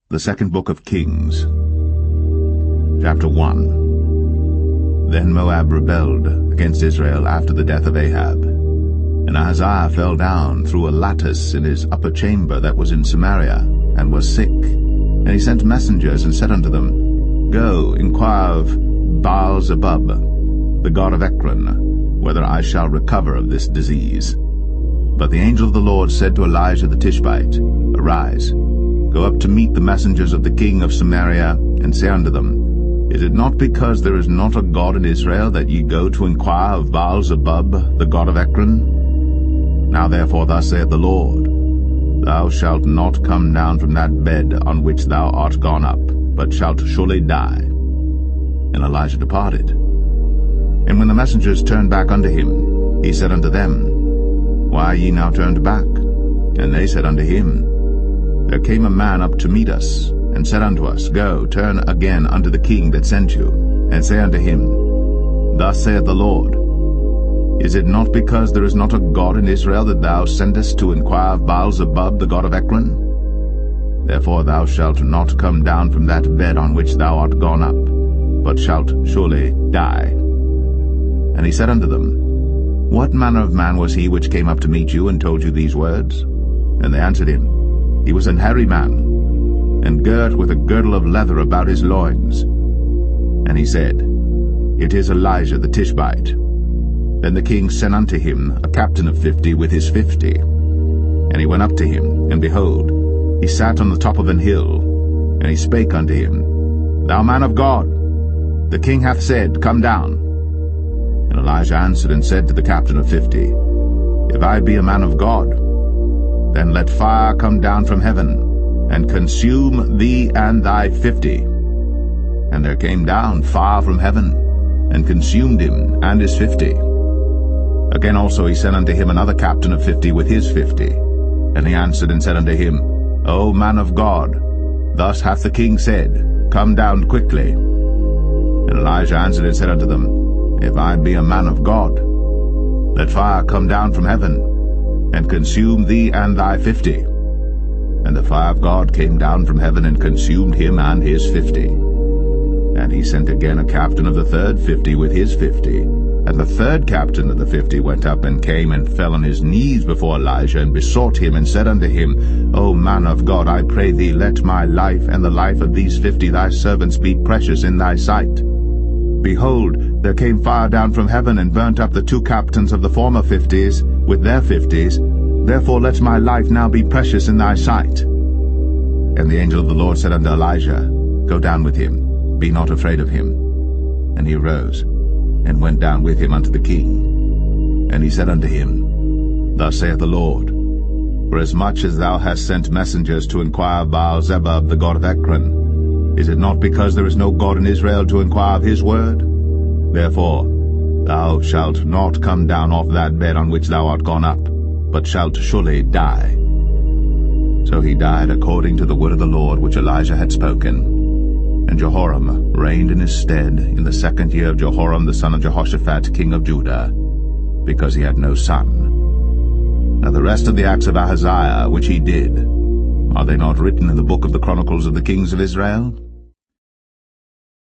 The second book of Kings, chapter 1. Then Moab rebelled against Israel after the death of Ahab. And Ahaziah fell down through a lattice in his upper chamber that was in Samaria, and was sick. And he sent messengers, and said unto them, Go, inquire of Baal-zebub, the god of Ekron, whether I shall recover of this disease. But the angel of the Lord said to Elijah the Tishbite, Arise, go up to meet the messengers of the king of Samaria, and say unto them, Is it not because there is not a God in Israel that ye go to inquire of Baal-zebub, the god of Ekron? Now therefore thus saith the Lord, Thou shalt not come down from that bed on which thou art gone up, but shalt surely die. And Elijah departed. And when the messengers turned back unto him, he said unto them, Why are ye now turned back? And they said unto him, There came a man up to meet us, and said unto us, Go, turn again unto the king that sent you, and say unto him, Thus saith the Lord, Is it not because there is not a God in Israel that thou sendest to inquire of Baal-zebub, the god of Ekron? Therefore thou shalt not come down from that bed on which thou art gone up, but shalt surely die. And he said unto them, What manner of man was he which came up to meet you, and told you these words? And they answered him, He was an hairy man, and girt with a girdle of leather about his loins. And he said, It is Elijah the Tishbite. Then the king sent unto him a captain of 50 with his 50. And he went up to him, and behold, he sat on the top of an hill. And he spake unto him, Thou man of God, the king hath said, Come down. And Elijah answered and said to the captain of 50, If I be a man of God, then let fire come down from heaven, and consume thee and thy 50. And there came down fire from heaven, and consumed him and his 50. Again also he sent unto him another captain of 50 with his 50. And he answered and said unto him, O man of God, thus hath the king said, Come down quickly. And Elijah answered and said unto them, If I be a man of God, let fire come down from heaven, and consume thee and thy 50. And the fire of God came down from heaven, and consumed him and his 50. And he sent again a captain of the third 50 with his 50. And the third captain of the 50 went up, and came and fell on his knees before Elijah, and besought him, and said unto him, O man of God, I pray thee, let my life and the life of these 50 thy servants be precious in thy sight. Behold, there came fire down from heaven, and burnt up the two captains of the former 50s with their 50s. Therefore let my life now be precious in thy sight. And the angel of the Lord said unto Elijah, Go down with him, be not afraid of him. And he arose, and went down with him unto the king. And he said unto him, Thus saith the Lord, Forasmuch as thou hast sent messengers to inquire of Baal-zebub, the god of Ekron, is it not because there is no God in Israel to inquire of his word? Therefore thou shalt not come down off that bed on which thou art gone up, but shalt surely die. So he died according to the word of the Lord which Elijah had spoken. And Jehoram reigned in his stead in the 2nd year of Jehoram the son of Jehoshaphat king of Judah, because he had no son. Now the rest of the acts of Ahaziah which he did, are they not written in the book of the Chronicles of the kings of Israel?